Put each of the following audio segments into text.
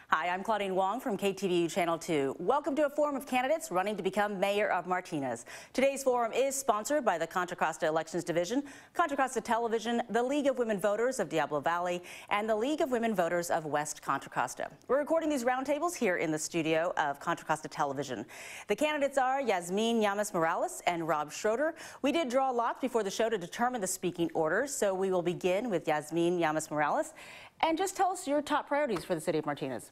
Hi, I'm Claudine Wong from KTVU Channel 2. Welcome to a forum of candidates running to become mayor of Martinez. Today's forum is sponsored by the Contra Costa Elections Division, Contra Costa Television, the League of Women Voters of Diablo Valley, and the League of Women Voters of West Contra Costa. We're recording these roundtables here in the studio of Contra Costa Television. The candidates are Llamas-Morales and Rob Schroeder. We did draw lots before the show to determine the speaking order, so we will begin with Llamas-Morales. And just tell us your top priorities for the city of Martinez.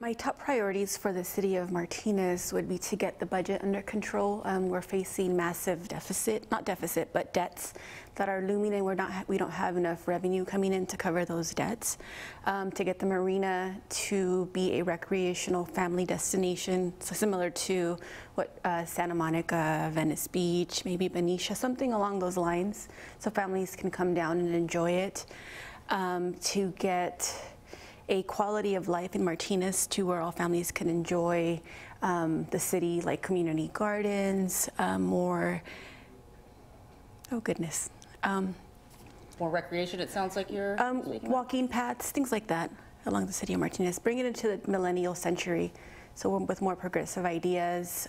My top priorities for the city of Martinez would be to get the budget under control. We're facing massive but debts that are looming, and we don't have enough revenue coming in to cover those debts. To get the marina to be a recreational family destination, so similar to what Santa Monica, Venice Beach, maybe Benicia, something along those lines, so families can come down and enjoy it. To get a quality of life in Martinez to where all families can enjoy the city, like community gardens, more recreation, it sounds like you're walking paths, things like that along the city of Martinez. Bring it into the millennial century, so with more progressive ideas,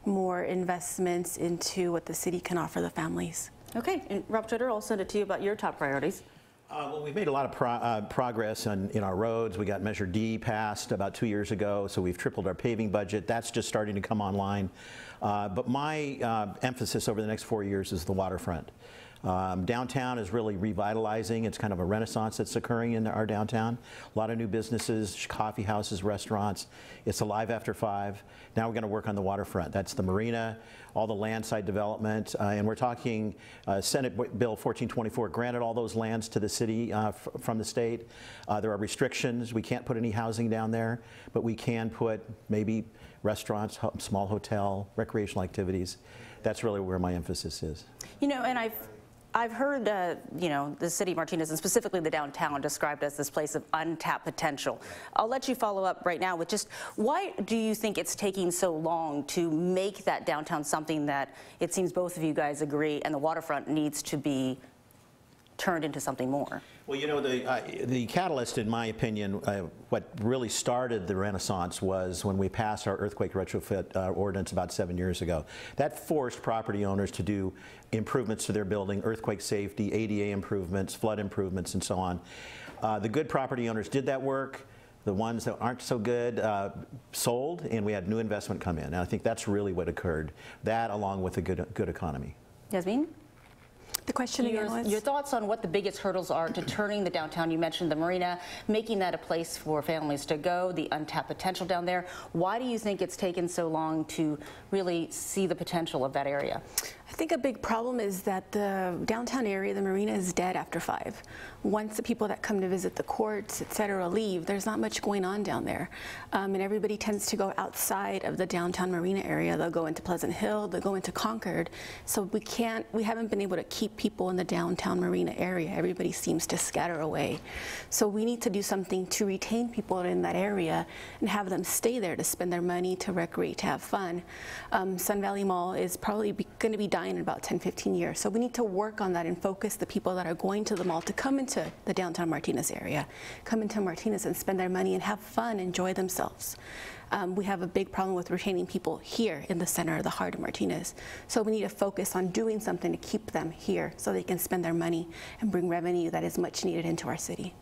more investments into what the city can offer the families. Okay, and Rob Schroeder, I'll send it to you about your top priorities. Well, we've made a lot of progress in our roads. We got Measure D passed about 2 years ago, so we've tripled our paving budget. That's just starting to come online. But my emphasis over the next 4 years is the waterfront. Downtown is really revitalizing. It's kind of a renaissance that's occurring in our downtown. A lot of new businesses, coffee houses, restaurants. It's alive after 5. Now we're going to work on the waterfront. That's the marina, all the landside development, and we're talking Senate Bill 1424 granted all those lands to the city from the state. There are restrictions. We can't put any housing down there, but we can put maybe restaurants, small hotel, recreational activities. That's really where my emphasis is. You know, and I've heard, the city of Martinez, and specifically the downtown, described as this place of untapped potential. I'll let you follow up right now with just why do you think it's taking so long to make that downtown something that it seems both of you guys agree and the waterfront needs to be turned into something more? Well, you know, the catalyst, in my opinion, what really started the renaissance was when we passed our earthquake retrofit ordinance about 7 years ago. That forced property owners to do improvements to their building, earthquake safety, ADA improvements, flood improvements, and so on. The good property owners did that work. The ones that aren't so good sold, and we had new investment come in. And I think that's really what occurred. That, along with a good economy. Yasmin? The question again was? Your thoughts on what the biggest hurdles are to turning the downtown. You mentioned the marina, making that a place for families to go, the untapped potential down there. Why do you think it's taken so long to really see the potential of that area? I think a big problem is that the downtown area, the marina, is dead after 5. Once the people that come to visit the courts, etc., leave, there's not much going on down there. And everybody tends to go outside of the downtown marina area. They'll go into Pleasant Hill, they'll go into Concord. So we haven't been able to keep people in the downtown marina area. Everybody seems to scatter away. So we need to do something to retain people in that area and have them stay there to spend their money, to recreate, to have fun. Sun Valley Mall is probably going to be dying in about 10-15 years. So we need to work on that and focus the people that are going to the mall to come into the downtown Martinez area, come into Martinez and spend their money and have fun, enjoy themselves. We have a big problem with retaining people here in the center, the heart of Martinez. So we need to focus on doing something to keep them here so they can spend their money and bring revenue that is much needed into our city.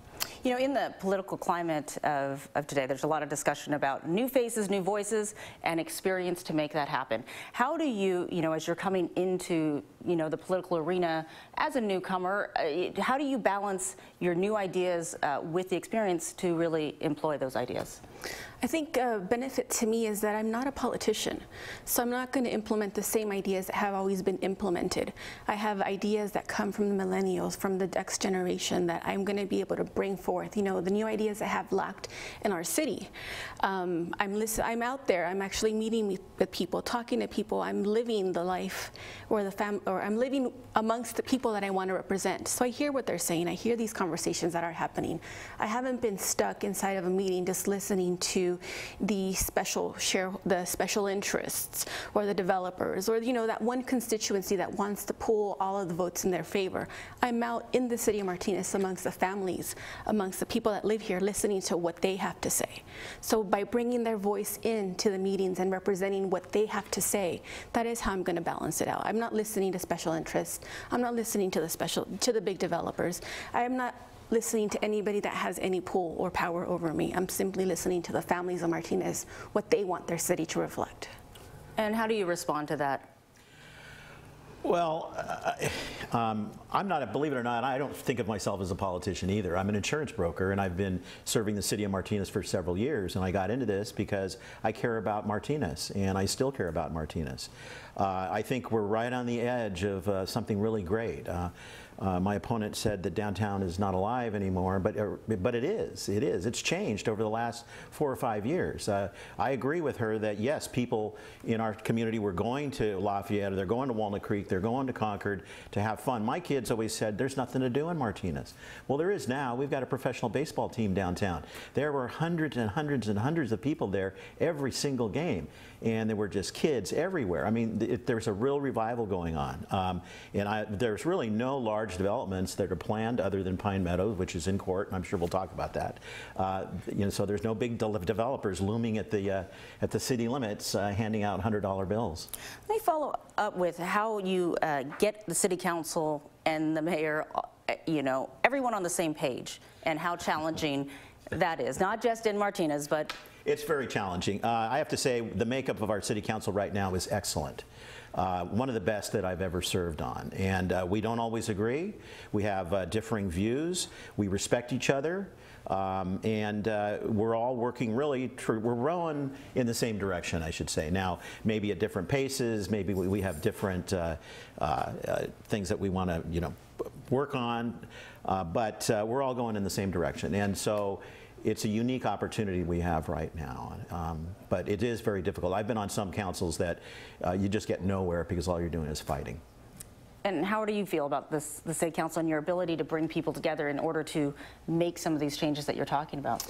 You know, in the political climate of today, there's a lot of discussion about new faces, new voices, and experience to make that happen. How do you, as you're coming into, the political arena as a newcomer, how do you balance your new ideas with the experience to really employ those ideas? I think a benefit to me is that I'm not a politician, so I'm not going to implement the same ideas that have always been implemented. I have ideas that come from the millennials, from the next generation, that I'm going to be able to bring forth, the new ideas that have lacked in our city. I'm out there, I'm actually meeting with people, talking to people, I'm living the life or I'm living amongst the people that I want to represent. So I hear what they're saying, I hear these conversations that are happening. I haven't been stuck inside of a meeting just listening to the special interests or the developers or that one constituency that wants to pull all of the votes in their favor. I'm out in the city of Martinez amongst the families, amongst the people that live here, listening to what they have to say. So by bringing their voice into the meetings and representing what they have to say, that is how I'm going to balance it out. I'm not listening to special interests. I'm not listening to the big developers. I am not listening to anybody that has any pull or power over me. I'm simply listening to the families of Martinez, what they want their city to reflect. And how do you respond to that? Well, I'm not, believe it or not, I don't think of myself as a politician either. I'm an insurance broker, and I've been serving the city of Martinez for several years, and I got into this because I care about Martinez, and I still care about Martinez. I think we're right on the edge of something really great. My opponent said that downtown is not alive anymore, but it is. It is. It's changed over the last 4 or 5 years. I agree with her that yes, people in our community were going to Lafayette, or they're going to Walnut Creek, they're going to Concord to have fun. My kids always said there's nothing to do in Martinez. Well, there is now. We've got a professional baseball team downtown. There were hundreds and hundreds and hundreds of people there every single game, and there were just kids everywhere. I mean, there's a real revival going on, there's really no large developments that are planned other than Pine Meadows, which is in court, and I'm sure we'll talk about that. So there's no big developers looming at the city limits handing out $100 bills. Let me follow up with how you get the city council and the mayor, everyone on the same page, and how challenging that is, not just in Martinez, but... It's very challenging. I have to say the makeup of our city council right now is excellent. One of the best that I've ever served on. And we don't always agree. We have differing views. We respect each other. We're all working really, we're rowing in the same direction, I should say. Now, maybe at different paces, maybe we have different things that we want to, work on, but we're all going in the same direction. And so it's a unique opportunity we have right now, but it is very difficult. I've been on some councils that you just get nowhere because all you're doing is fighting. And how do you feel about the city council and your ability to bring people together in order to make some of these changes that you're talking about?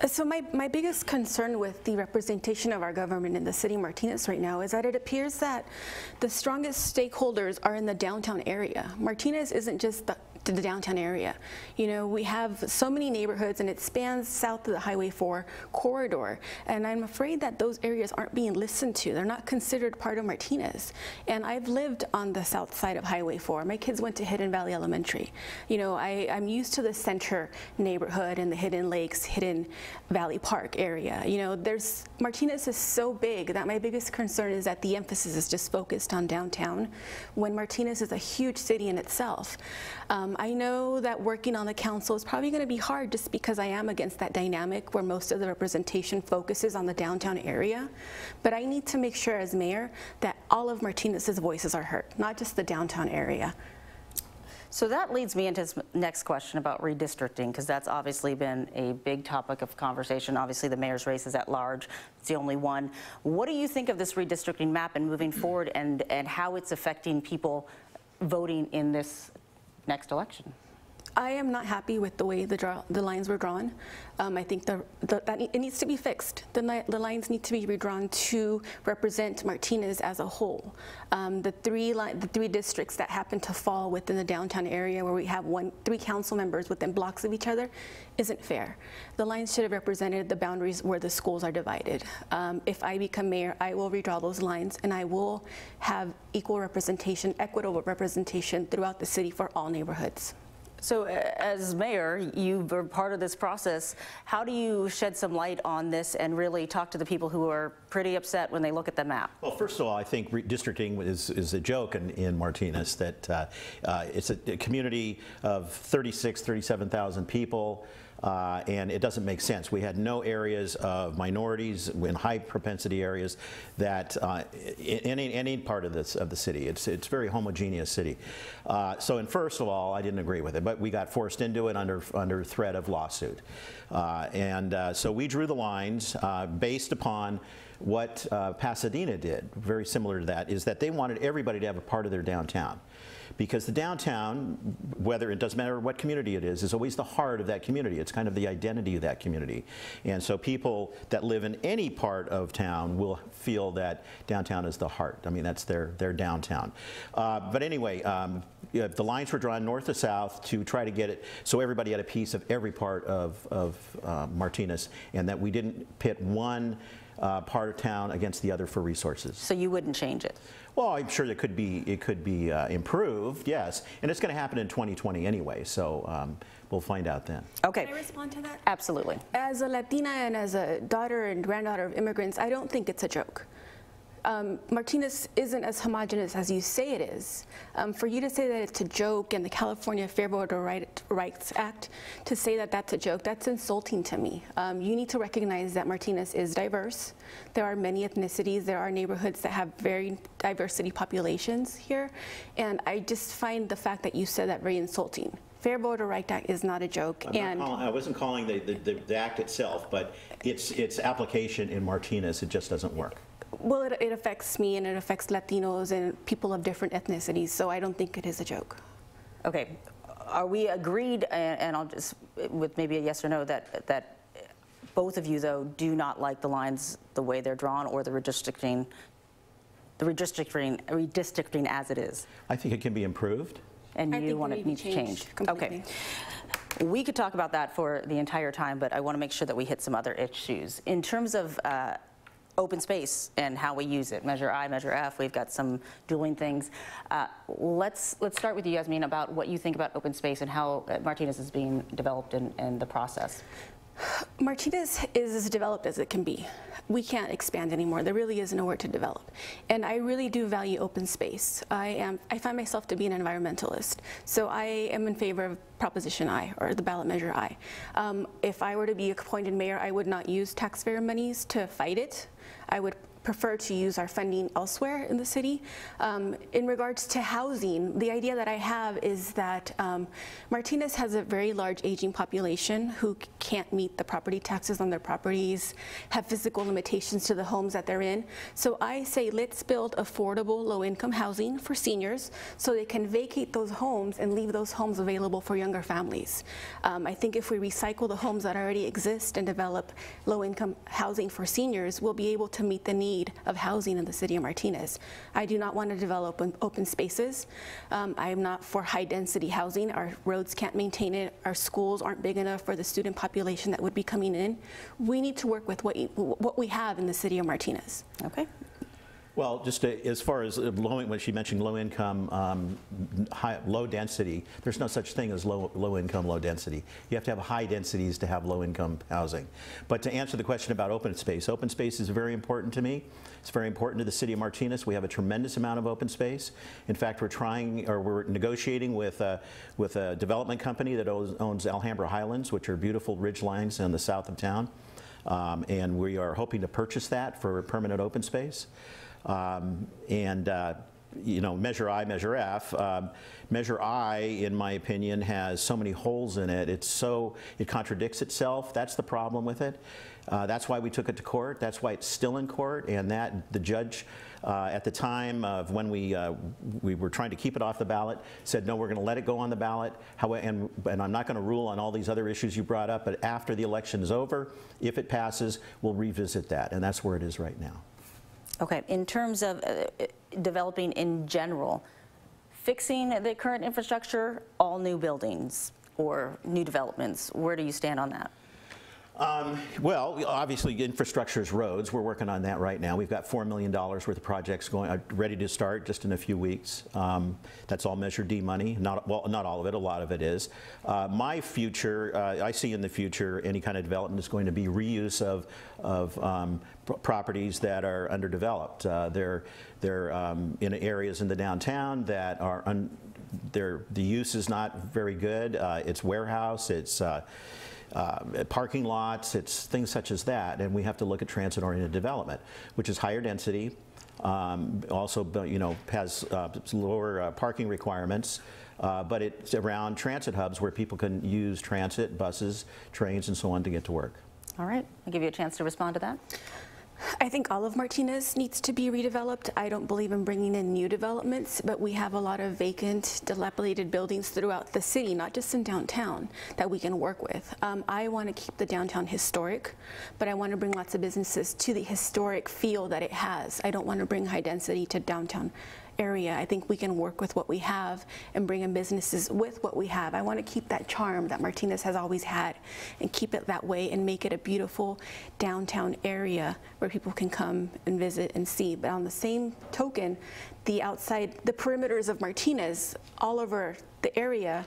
So my biggest concern with the representation of our government in the city of Martinez right now is that it appears that the strongest stakeholders are in the downtown area. Martinez isn't just the downtown area. We have so many neighborhoods, and it spans south of the Highway 4 corridor, and I'm afraid that those areas aren't being listened to. They're not considered part of Martinez. And I've lived on the south side of Highway 4. My kids went to Hidden Valley Elementary. I'm used to the center neighborhood and the Hidden Lakes, Hidden Valley Park area. Martinez is so big that my biggest concern is that the emphasis is just focused on downtown, when Martinez is a huge city in itself. I know that working on the council is probably going to be hard just because I am against that dynamic where most of the representation focuses on the downtown area. But I need to make sure as mayor that all of Martinez's voices are heard, not just the downtown area. So that leads me into his next question about redistricting, because that's obviously been a big topic of conversation. Obviously, the mayor's race is at large. It's the only one. What do you think of this redistricting map and moving forward, and how it's affecting people voting in this next election? I am not happy with the way the lines were drawn. I think that it needs to be fixed. The lines need to be redrawn to represent Martinez as a whole. The three districts that happen to fall within the downtown area, where we have 3 council members within blocks of each other, isn't fair. The lines should have represented the boundaries where the schools are divided. If I become mayor, I will redraw those lines, and I will have equal representation, equitable representation throughout the city for all neighborhoods. So as mayor, you were part of this process. How do you shed some light on this and really talk to the people who are pretty upset when they look at the map? Well, first of all, I think redistricting is a joke in Martinez, that it's a community of 37,000 people. And it doesn't make sense. We had no areas of minorities in high propensity areas that in any part of the city. It's a very homogeneous city. And first of all, I didn't agree with it, but we got forced into it under threat of lawsuit. So we drew the lines based upon what Pasadena did, very similar to that, is that they wanted everybody to have a part of their downtown. because the downtown, whether it doesn't matter what community it is always the heart of that community. It's kind of the identity of that community. And so people that live in any part of town will feel that downtown is the heart. I mean, that's their downtown. But anyway, the lines were drawn north to south to try to get it so everybody had a piece of every part of Martinez, and that we didn't pit one part of town against the other for resources. So you wouldn't change it? Well, I'm sure it could be improved, yes, and it's going to happen in 2020 anyway. So we'll find out then. Okay. Can I respond to that? Absolutely. As a Latina and as a daughter and granddaughter of immigrants, I don't think it's a joke. Martinez isn't as homogenous as you say it is. For you to say that it's a joke and the California Fair Voter Rights Act, to say that that's a joke, that's insulting to me. You need to recognize that Martinez is diverse. There are many ethnicities. There are neighborhoods that have very diversity populations here. And I just find the fact that you said that very insulting. Fair Voter Rights Act is not a joke. I wasn't calling the act itself, but its application in Martinez, it just doesn't work. Well, it affects me, and it affects Latinos and people of different ethnicities, so I don't think it is a joke. Okay. Are we agreed, and I'll just, with maybe a yes or no, that both of you, though, do not like the lines the way they're drawn or the redistricting as it is? I think it can be improved. And you want it needs to change? Completely. Okay. We could talk about that for the entire time, but I want to make sure that we hit some other issues. In terms of open space and how we use it, Measure I, Measure F, we've got some dueling things. Let's start with you, Yasmin, about what you think about open space and how Martinez is being developed in the process. Martinez is as developed as it can be. We can't expand anymore. There really is nowhere to develop. And I really do value open space. I find myself to be an environmentalist. So I am in favor of Proposition I, or the ballot measure I. If I were to be appointed mayor, I would not use taxpayer monies to fight it. I would prefer to use our funding elsewhere in the city. In regards to housing, the idea that I have is that Martinez has a very large aging population who can't meet the property taxes on their properties, have physical limitations to the homes that they're in. So I say let's build affordable low-income housing for seniors so they can vacate those homes and leave those homes available for younger families. I think if we recycle the homes that already exist and develop low-income housing for seniors, we'll be able to meet the need of housing in the city of Martinez. I do not want to develop open spaces. I am not for high density housing. Our roads can't maintain it. Our schools aren't big enough for the student population that would be coming in. We need to work with what we have in the city of Martinez. Okay. Well, just as far as when she mentioned low income, low density, there's no such thing as low income, low density. You have to have high densities to have low income housing. But to answer the question about open space is very important to me. It's very important to the city of Martinez. We have a tremendous amount of open space. In fact, we're negotiating with a development company that owns Alhambra Highlands, which are beautiful ridge lines in the south of town. And we are hoping to purchase that for permanent open space. You know, Measure I, Measure F. Measure I, in my opinion, has so many holes in it. It contradicts itself. That's the problem with it. That's why we took it to court. That's why it's still in court. And the judge, at the time of when we were trying to keep it off the ballot, said, no, we're going to let it go on the ballot. And I'm not going to rule on all these other issues you brought up. But after the election is over, if it passes, we'll revisit that. And that's where it is right now. Okay, in terms of developing in general, fixing the current infrastructure, all new buildings or new developments, where do you stand on that? Well, obviously infrastructure is roads. We're working on that right now. We've got $4 million worth of projects ready to start just in a few weeks. That's all Measure D money. Not all of it, a lot of it is. My future, I see in the future any kind of development is going to be reuse of properties that are underdeveloped. They're in areas in the downtown that are, the use is not very good. It's warehouse, it's parking lots, it's things such as that, and we have to look at transit-oriented development, which is higher density, also has lower parking requirements, but it's around transit hubs where people can use transit, buses, trains, and so on to get to work. All right, I'll give you a chance to respond to that. I think all of Martinez needs to be redeveloped. I don't believe in bringing in new developments, but we have a lot of vacant, dilapidated buildings throughout the city, not just in downtown, that we can work with. I want to keep the downtown historic, but I want to bring lots of businesses to the historic feel that it has. I don't want to bring high density to downtown area. I think we can work with what we have and bring in businesses with what we have. I want to keep that charm that Martinez has always had and keep it that way and make it a beautiful downtown area where people can come and visit and see. But on the same token, the outside, the perimeters of Martinez all over the area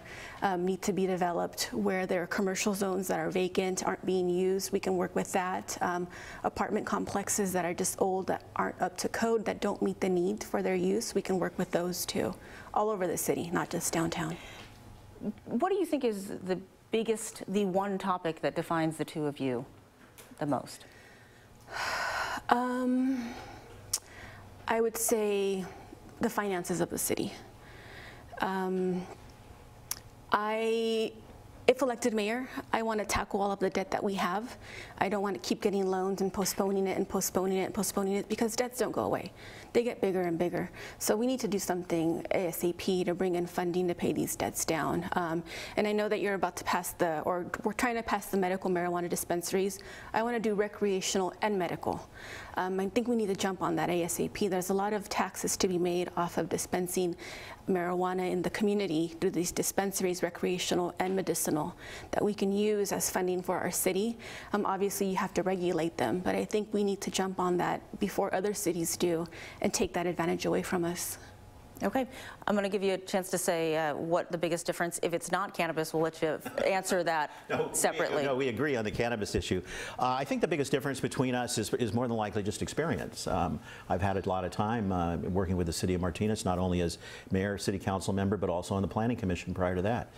need to be developed where there are commercial zones that are vacant, aren't being used. We can work with that. Apartment complexes that are just old, that aren't up to code, that don't meet the need for their use, we can work with those too, all over the city, not just downtown. What do you think is the one topic that defines the two of you the most? I would say the finances of the city. If elected mayor, I want to tackle all of the debt that we have. I don't want to keep getting loans and postponing it and postponing it and postponing it, because debts don't go away. They get bigger and bigger. So we need to do something ASAP to bring in funding to pay these debts down. And I know that you're about to pass we're trying to pass the medical marijuana dispensaries. I want to do recreational and medical. I think we need to jump on that ASAP. There's a lot of taxes to be made off of dispensing marijuana in the community through these dispensaries, recreational and medicinal, that we can use as funding for our city. Obviously, you have to regulate them, but I think we need to jump on that before other cities do and take that advantage away from us. Okay, I'm going to give you a chance to say what the biggest difference, if it's not cannabis, we'll let you answer that separately. No, we agree on the cannabis issue. I think the biggest difference between us is more than likely just experience. I've had a lot of time working with the city of Martinez, not only as mayor, city council member, but also on the planning commission prior to that.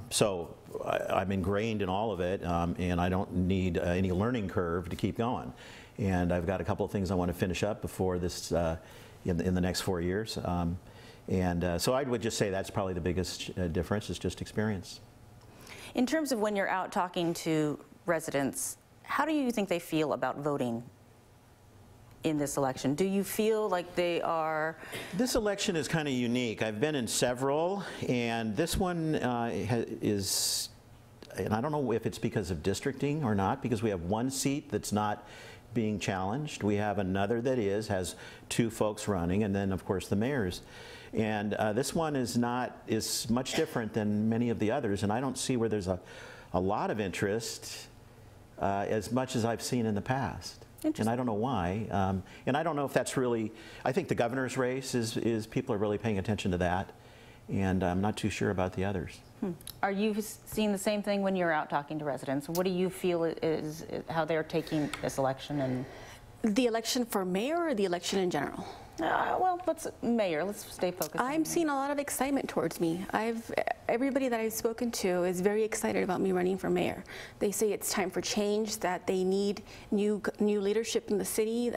So I'm ingrained in all of it, and I don't need any learning curve to keep going. And I've got a couple of things I want to finish up before this in the next 4 years. So I would just say that's probably the biggest difference, is just experience. In terms of when you're out talking to residents, how do you think they feel about voting in this election? Do you feel like they are? This election is kind of unique. I've been in several, and this one is, and I don't know if it's because of districting or not, because we have one seat that's not being challenged. We have another that has two folks running, and then of course the mayor's. And this one is much different than many of the others, and I don't see where there's a lot of interest as much as I've seen in the past. And I don't know why. And I don't know if that's really, I think the governor's race is people are really paying attention to that, and I'm not too sure about the others. Are you seeing the same thing when you're out talking to residents? What do you feel is how they're taking this election? And the election for mayor or the election in general? Well, mayor, let's stay focused. I'm seeing a lot of excitement towards me. Everybody that I've spoken to is very excited about me running for mayor. They say it's time for change, that they need new leadership in the city.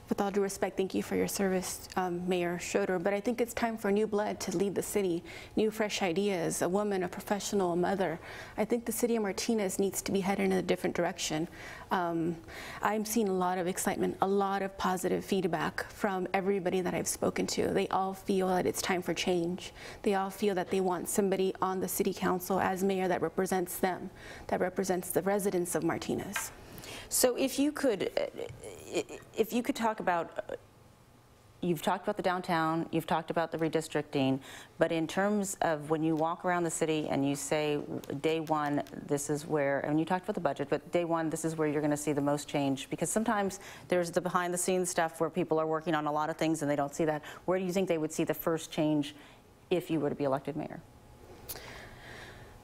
With all due respect, thank you for your service, Mayor Schroeder, but I think it's time for new blood to lead the city, new fresh ideas, a woman, a professional, a mother. I think the city of Martinez needs to be headed in a different direction. I'm seeing a lot of excitement, a lot of positive feedback from everybody that I've spoken to. They all feel that it's time for change. They all feel that they want somebody on the city council as mayor that represents them, that represents the residents of Martinez. So if you could talk about, you've talked about the downtown, you've talked about the redistricting, but in terms of when you walk around the city and you say, day one, this is where, and you talked about the budget, but day one, this is where you're going to see the most change, because sometimes there's the behind the scenes stuff where people are working on a lot of things and they don't see that. Where do you think they would see the first change if you were to be elected mayor?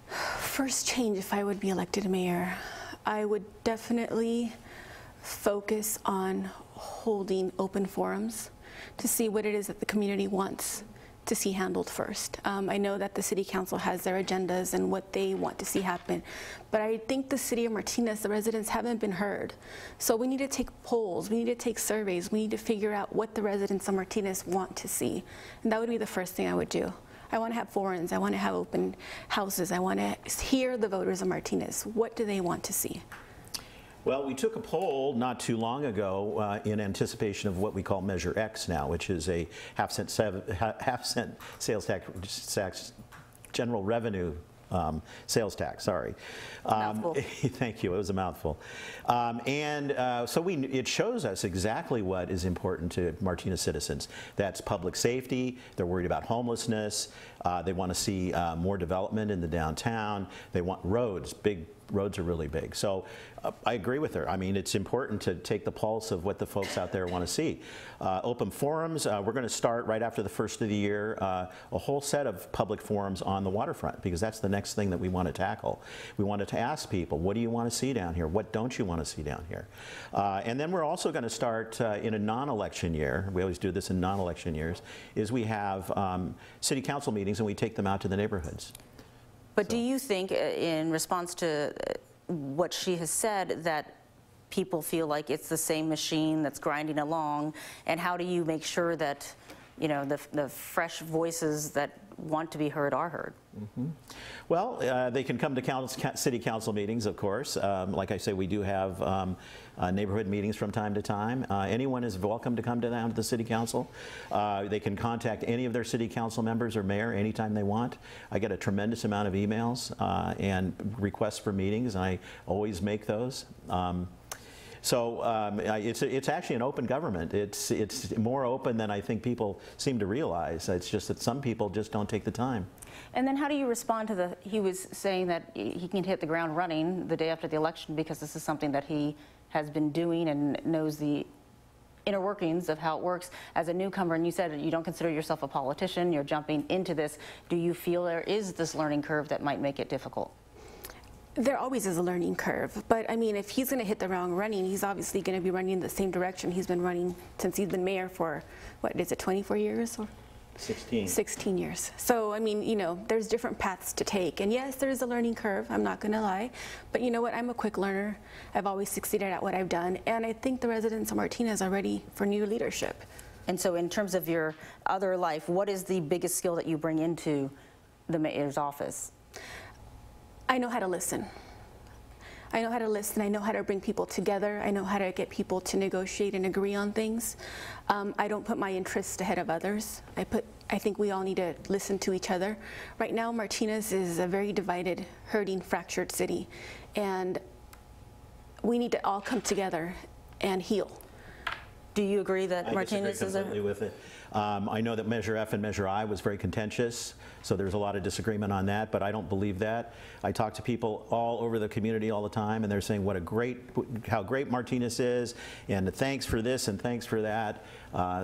First change if I would be elected mayor, I would definitely focus on holding open forums to see what it is that the community wants to see handled first. I know that the city council has their agendas and what they want to see happen, but I think the city of Martinez, the residents haven't been heard. So we need to take polls, we need to take surveys, we need to figure out what the residents of Martinez want to see. And that would be the first thing I would do. I want to have forums, I want to have open houses, I want to hear the voters of Martinez. What do they want to see? Well, we took a poll not too long ago in anticipation of what we call Measure X now, which is a half-cent sales tax, general revenue sales tax, sorry. Thank you, it was a mouthful. So it shows us exactly what is important to Martinez citizens. That's public safety, they're worried about homelessness, they want to see more development in the downtown, they want roads, roads are really big. So I agree with her. I mean, it's important to take the pulse of what the folks out there want to see. Open forums, we're going to start right after the first of the year, a whole set of public forums on the waterfront, because that's the next thing that we want to tackle. We wanted to ask people, what do you want to see down here? What don't you want to see down here? And then we're also going to start in a non-election year, we always do this in non-election years, is we have city council meetings and we take them out to the neighborhoods. But do you think, in response to what she has said, that people feel like it's the same machine that's grinding along? And how do you make sure that, you know, the fresh voices that want to be heard are heard? Mm-hmm. Well, they can come to city council meetings, of course. Like I say, we do have neighborhood meetings from time to time. Anyone is welcome to come down to the city council. They can contact any of their city council members or mayor anytime they want. I get a tremendous amount of emails and requests for meetings, and I always make those. It's actually an open government. It's more open than I think people seem to realize. It's just that some people just don't take the time. And then how do you respond to he was saying that he can hit the ground running the day after the election because this is something that he has been doing and knows the inner workings of how it works as a newcomer, and you said you don't consider yourself a politician, you're jumping into this. Do you feel there is this learning curve that might make it difficult? There always is a learning curve, but I mean, if he's going to hit the ground running, he's obviously going to be running in the same direction he's been running since he's been mayor for, what is it, 24 years? Or 16 years. So, I mean, you know, there's different paths to take. And yes, there's a learning curve, I'm not going to lie. But you know what, I'm a quick learner. I've always succeeded at what I've done. And I think the residents of Martinez are ready for new leadership. And so in terms of your other life, what is the biggest skill that you bring into the mayor's office? I know how to listen. I know how to listen. I know how to bring people together. I know how to get people to negotiate and agree on things. I don't put my interests ahead of others. I think we all need to listen to each other. Right now, Martinez is a very divided, hurting, fractured city, and we need to all come together and heal. Do you agree that Martinez is completely with it? I know that Measure F and Measure I was very contentious, so there's a lot of disagreement on that, but I don't believe that. I talk to people all over the community all the time, and they're saying how great Martinez is, and thanks for this and thanks for that.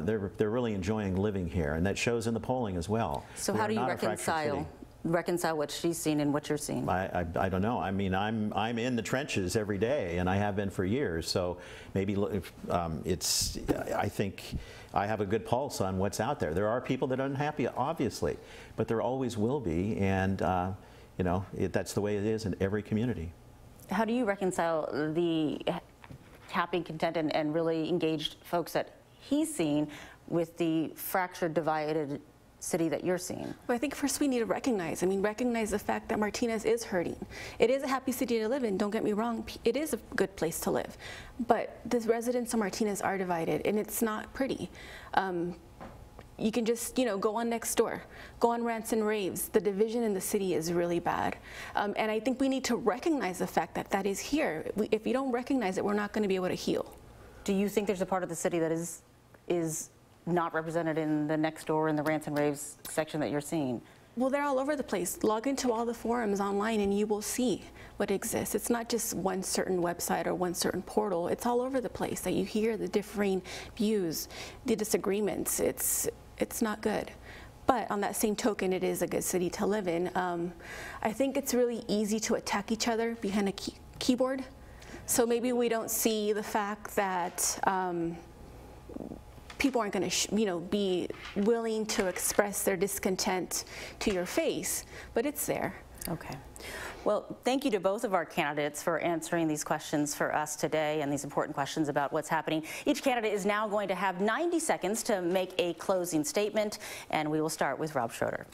They're really enjoying living here, and that shows in the polling as well. So how do you reconcile what she's seen and what you're seeing? I don't know. I mean, I'm in the trenches every day, and I have been for years. So maybe I think I have a good pulse on what's out there. There are people that are unhappy, obviously, but there always will be, and you know, that's the way it is in every community. How do you reconcile the happy, content, and really engaged folks that he's seen with the fractured, divided city that you're seeing? Well, I think first we need to recognize the fact that Martinez is hurting. It is a happy city to live in, don't get me wrong. It is a good place to live. But the residents of Martinez are divided, and it's not pretty. You can just, you know, go on next door, go on rants and raves. The division in the city is really bad. And I think we need to recognize the fact that that is here. If you don't recognize it, we're not going to be able to heal. Do you think there's a part of the city that is not represented in the next door in the rants and raves section that you're seeing? Well, they're all over the place. Log into all the forums online and you will see what exists. It's not just one certain website or one certain portal. It's all over the place that you hear the differing views, the disagreements. It's not good. But on that same token, it is a good city to live in. I think it's really easy to attack each other behind a keyboard. So maybe we don't see the fact that people aren't going to, be willing to express their discontent to your face, but it's there. Okay. Well, thank you to both of our candidates for answering these questions for us today and these important questions about what's happening. Each candidate is now going to have 90 seconds to make a closing statement, and we will start with Rob Schroeder.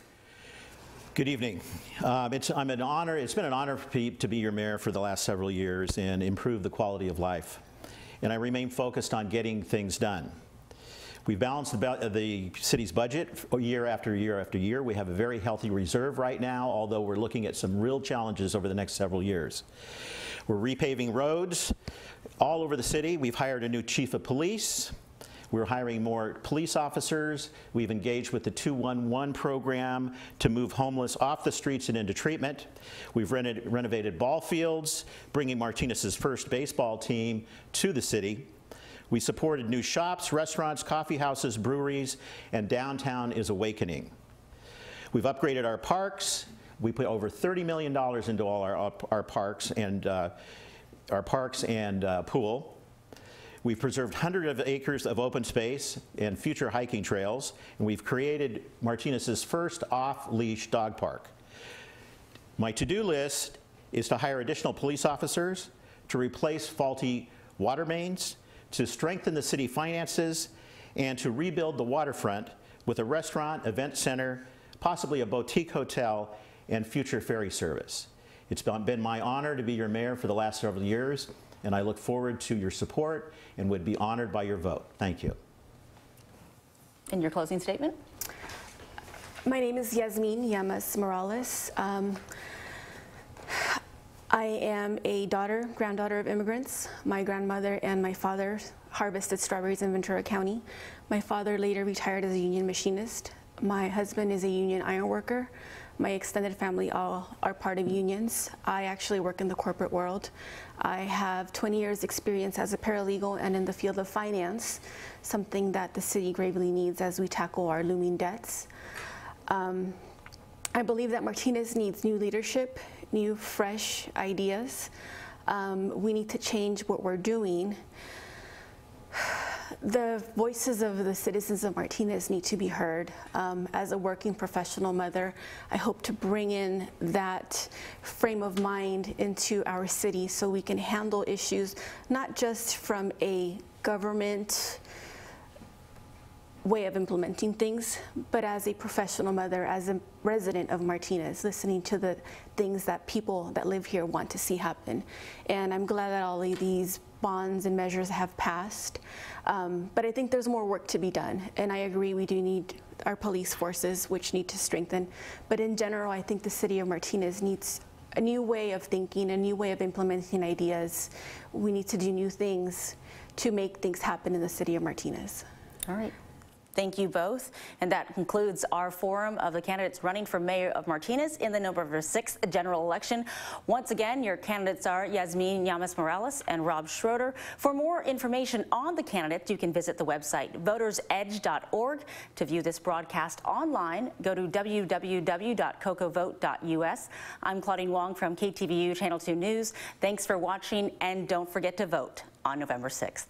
Good evening. It's been an honor to be your mayor for the last several years and improve the quality of life. And I remain focused on getting things done. We've balanced the city's budget year after year after year. We have a very healthy reserve right now, although we're looking at some real challenges over the next several years. We're repaving roads all over the city. We've hired a new chief of police. We're hiring more police officers. We've engaged with the 211 program to move homeless off the streets and into treatment. We've renovated ball fields, bringing Martinez's first baseball team to the city. We supported new shops, restaurants, coffee houses, breweries, and downtown is awakening. We've upgraded our parks. We put over $30 million into all our parks and pool. We've preserved hundreds of acres of open space and future hiking trails, and we've created Martinez's first off-leash dog park. My to-do list is to hire additional police officers, to replace faulty water mains, to strengthen the city finances, and to rebuild the waterfront with a restaurant, event center, possibly a boutique hotel, and future ferry service. It's been my honor to be your mayor for the last several years, and I look forward to your support and would be honored by your vote. Thank you. In your closing statement? My name is Llamas-Morales. I am a granddaughter of immigrants. My grandmother and my father harvested strawberries in Ventura County. My father later retired as a union machinist. My husband is a union iron worker. My extended family all are part of unions. I actually work in the corporate world. I have 20 years experience as a paralegal and in the field of finance, something that the city gravely needs as we tackle our looming debts. I believe that Martinez needs new leadership, new fresh ideas. We need to change what we're doing. The voices of the citizens of Martinez need to be heard. As a working professional mother, I hope to bring in that frame of mind into our city so we can handle issues not just from a government way of implementing things, but as a professional mother, as a resident of Martinez, listening to the things that people that live here want to see happen. And I'm glad that all of these bonds and measures have passed. But I think there's more work to be done. And I agree, we do need our police forces, which need to strengthen. But in general, I think the city of Martinez needs a new way of thinking, a new way of implementing ideas. We need to do new things to make things happen in the city of Martinez. All right. Thank you both. And that concludes our forum of the candidates running for mayor of Martinez in the November 6th general election. Once again, your candidates are Yasmin Llamas-Morales and Rob Schroeder. For more information on the candidates, you can visit the website votersedge.org. To view this broadcast online, go to www.cocovote.us. I'm Claudine Wong from KTVU Channel 2 News. Thanks for watching, and don't forget to vote on November 6th.